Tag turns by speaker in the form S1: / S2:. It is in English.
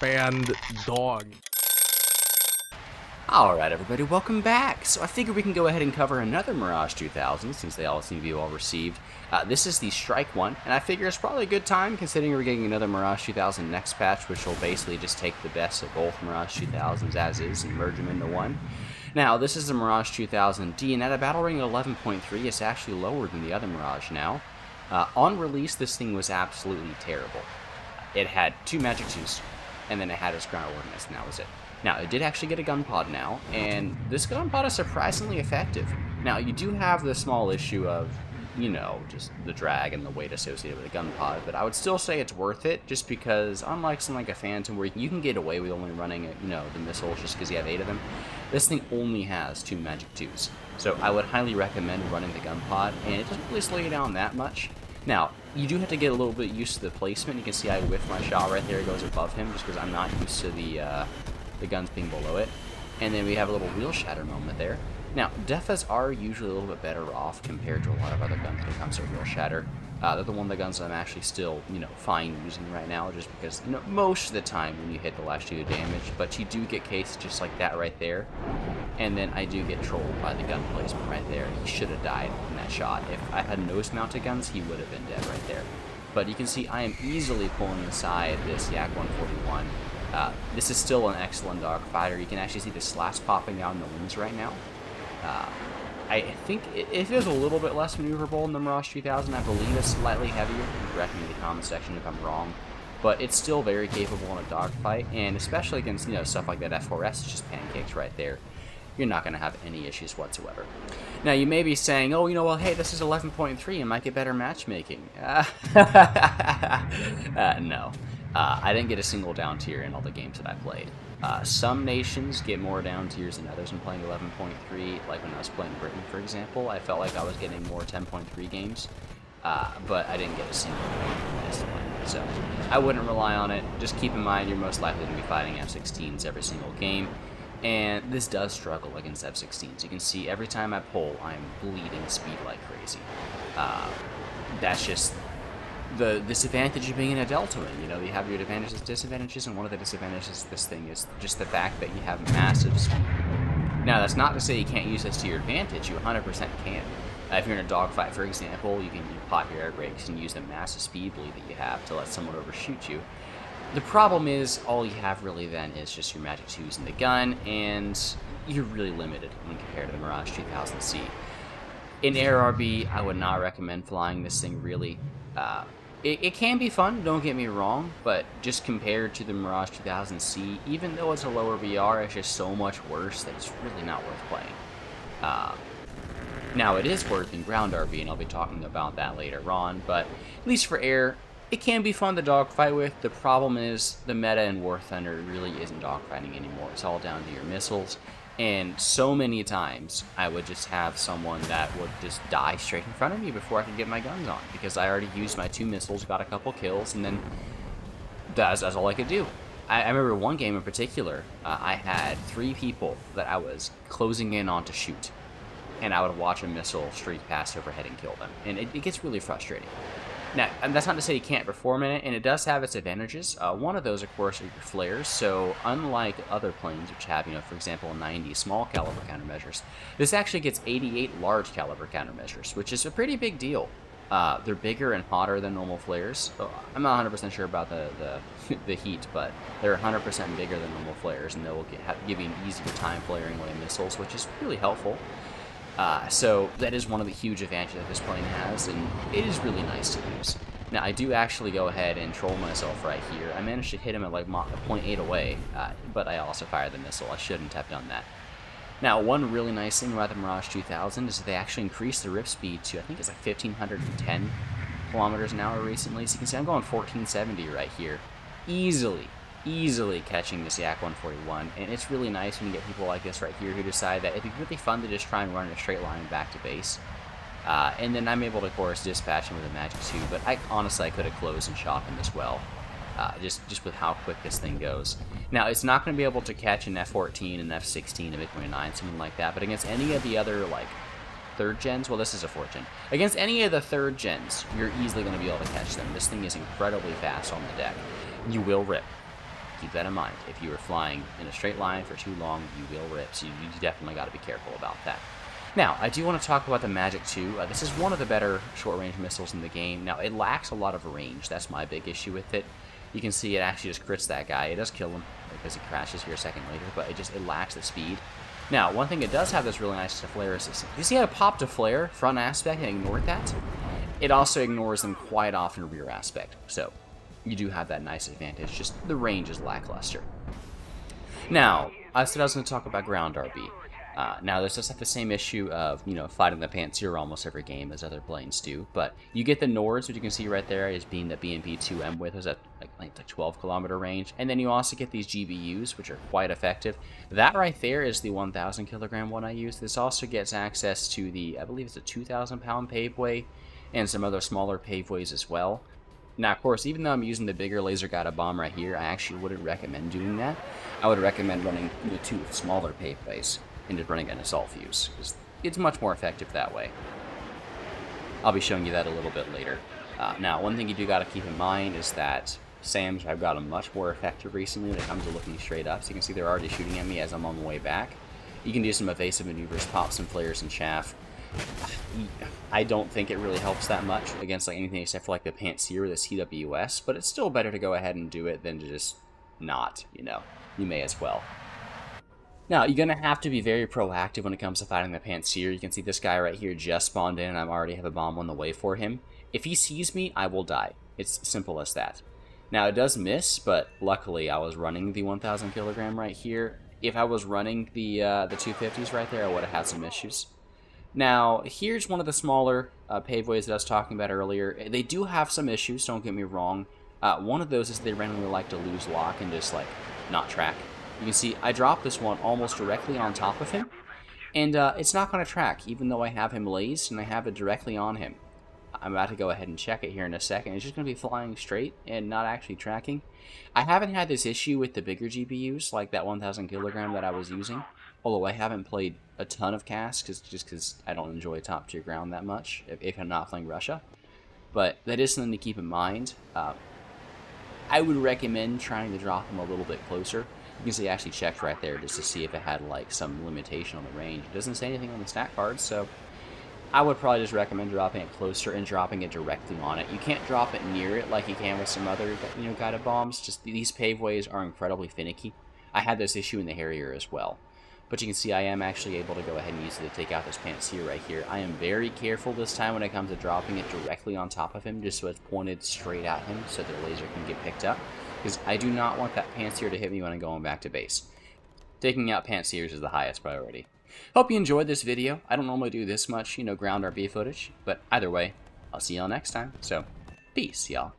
S1: band dog.
S2: Alright everybody, welcome back! So I figured we can go ahead and cover another Mirage 2000 since they all seem to be well received. This is the Strike one, and I figure it's probably a good time considering we're getting another Mirage 2000 next patch, which will basically just take the best of both Mirage 2000s as is and merge them into one. Now, this is the Mirage 2000D, and at a battle rating of 11.3, it's actually lower than the other Mirage now. On release, this thing was absolutely terrible. It had 2 Magic 2s, and then it had its Ground Ordnance, and that was it. Now, it did actually get a gun pod now, and this gun pod is surprisingly effective. Now, you do have the small issue of, you know, just the drag and the weight associated with a gun pod, but I would still say it's worth it, just because, unlike something like a Phantom, where you can get away with only running, you know, the missiles just because you have 8 of them, this thing only has 2 Magic 2s. So I would highly recommend running the gun pod, and it doesn't really slow you down that much. Now, you do have to get a little bit used to the placement. You can see I whiffed my shot right there, it goes above him, just because I'm not used to the guns being below it. And then we have a little wheel shatter moment there. Now, Defas are usually a little bit better off compared to a lot of other guns when it comes to wheel shatter. They're the one of the guns I'm actually still, you know, fine using right now, just because, you know, most of the time when you hit the last 2 damage, but you do get cased just like that right there. And then I do get trolled by the gun placement right there. He should have died in that shot. If I had nose-mounted guns, he would have been dead right there. But you can see I am easily pulling aside this Yak 141. This is still an excellent dogfighter. You can actually see the slats popping out in the wings right now. I think it feels a little bit less maneuverable in the Mirage 2000. I believe it's slightly heavier. Correct me in the comment section if I'm wrong. But it's still very capable in a dogfight, and especially against, you know, stuff like that F4S, it's just pancakes right there. You're not going to have any issues whatsoever. Now, you may be saying, oh, you know, well, hey, this is 11.3, it might get better matchmaking. No. I didn't get a single down tier in all the games that I played. Some nations get more down tiers than others when playing 11.3, like when I was playing Britain, for example. I felt like I was getting more 10.3 games, but I didn't get a single one this one. So I wouldn't rely on it. Just keep in mind you're most likely to be fighting F-16s every single game. And this does struggle against F-16s. You can see every time I pull, I'm bleeding speed like crazy. That's just the disadvantage of being in a Delta wing. You know, you have your advantages and disadvantages, and one of the disadvantages of this thing is just the fact that you have massive speed. Now, that's not to say you can't use this to your advantage. You 100% can. If you're in a dogfight, for example, you can pop your air brakes and use the massive speed bleed that you have to let someone overshoot you. The problem is, all you have really then is just your Magic 2s in the gun, and you're really limited when compared to the Mirage 2000C. In Air RB, I would not recommend flying this thing really. It can be fun, don't get me wrong, but just compared to the Mirage 2000C, even though it's a lower VR, it's just so much worse that it's really not worth playing. Now, it is worth in ground RB, and I'll be talking about that later on, but at least for air, it can be fun to dogfight with. The problem is the meta in War Thunder really isn't dogfighting anymore. It's all down to your missiles. And so many times I would just have someone that would just die straight in front of me before I could get my guns on, because I already used my 2 missiles, got a couple kills, and then that's all I could do. I remember one game in particular, I had 3 people that I was closing in on to shoot, and I would watch a missile streak past overhead and kill them, and it gets really frustrating. Now, that's not to say you can't perform in it, and it does have its advantages. One of those, of course, are your flares. So, unlike other planes, which have, you know, for example, 90 small caliber countermeasures, this actually gets 88 large caliber countermeasures, which is a pretty big deal. They're bigger and hotter than normal flares. I'm not 100% sure about the heat, but they're 100% bigger than normal flares, and they will give you an easier time flaring away missiles, which is really helpful. So that is one of the huge advantages that this plane has, and it is really nice to use. Now, I do actually go ahead and troll myself right here. I managed to hit him at like 0.8 away, but I also fired the missile. I shouldn't have done that. Now, one really nice thing about the Mirage 2000 is that they actually increased the rip speed to, I think it's like 1,510 kilometers an hour recently. So you can see I'm going 1470 right here. Easily catching this Yak 141, and it's really nice when you get people like this right here who decide that it'd be really fun to just try and run in a straight line back to base. And then I'm able to, of course, dispatch him with a Magic 2, but I could have closed and shot him as well, just with how quick this thing goes. Now, it's not going to be able to catch an F-14, an F-16, a MiG-29, something like that, but against any of the other, like, 3rd gens, well, this is a 4th gen. Against any of the 3rd gens, you're easily going to be able to catch them. This thing is incredibly fast on the deck. You will rip. keep that in mind. If you are flying in a straight line for too long, you will rip, so you definitely got to be careful about that. Now, I do want to talk about the Magic 2. This is one of the better short-range missiles in the game. Now, it lacks a lot of range. That's my big issue with it. You can see it actually just crits that guy. It does kill him because he crashes here a second later, but it lacks the speed. Now, one thing it does have that's really nice to flare is this. You see how it popped to flare front aspect and ignored that? It also ignores them quite often rear aspect. So, you do have that nice advantage. Just the range is lackluster. Now, I said I was going to talk about ground RB. Now, this does have the same issue of, fighting the Pantsir almost every game as other planes do, but you get the Nords, which you can see right there as being the BMP-2M with us at like 12 kilometer range, and then you also get these GBUs, which are quite effective. That right there is the 1,000 kilogram one I use. This also gets access to the, I believe it's a 2,000 pound paveway, and some other smaller paveways as well. Now, of course, even though I'm using the bigger laser-guided bomb right here, I actually wouldn't recommend doing that. I would recommend running the two smaller paveways and just running an assault fuse, because it's much more effective that way. I'll be showing you that a little bit later. Now, one thing you do got to keep in mind is that SAMs have gotten much more effective recently when it comes to looking straight up. So you can see they're already shooting at me as I'm on the way back. You can do some evasive maneuvers, pop some flares and chaff. I don't think it really helps that much against like anything except for like the Pantsir or the CWS, but it's still better to go ahead and do it than to just not, You may as well. Now, you're going to have to be very proactive when it comes to fighting the Pantsir. You can see this guy right here just spawned in, and I already have a bomb on the way for him. If he sees me, I will die. It's simple as that. Now, it does miss, but luckily I was running the 1,000 kilogram right here. If I was running the 250s right there, I would have had some issues. Now, here's one of the smaller paveways that I was talking about earlier. They do have some issues, don't get me wrong. One of those is they randomly like to lose lock and just, not track. You can see I dropped this one almost directly on top of him, and it's not going to track, even though I have him lased and I have it directly on him. I'm about to go ahead and check it here in a second. It's just going to be flying straight and not actually tracking. I haven't had this issue with the bigger GPUs, like that 1,000 kilogram that I was using, although I haven't played a ton of CAS, just because I don't enjoy top tier ground that much, if I'm not playing Russia. But that is something to keep in mind. I would recommend trying to drop them a little bit closer. You can see I actually checked right there just to see if it had some limitation on the range. It doesn't say anything on the stat cards, so I would probably just recommend dropping it closer and dropping it directly on it. You can't drop it near it like you can with some other guided bombs. Just these paveways are incredibly finicky. I had this issue in the Harrier as well. But you can see I am actually able to go ahead and use it to take out this Pantsir right here. I am very careful this time when it comes to dropping it directly on top of him, just so it's pointed straight at him so the laser can get picked up. Because I do not want that Pantsir to hit me when I'm going back to base. Taking out Pantsirs is the highest priority. Hope you enjoyed this video. I don't normally do this much, ground RB footage, but either way, I'll see y'all next time. So, peace, y'all.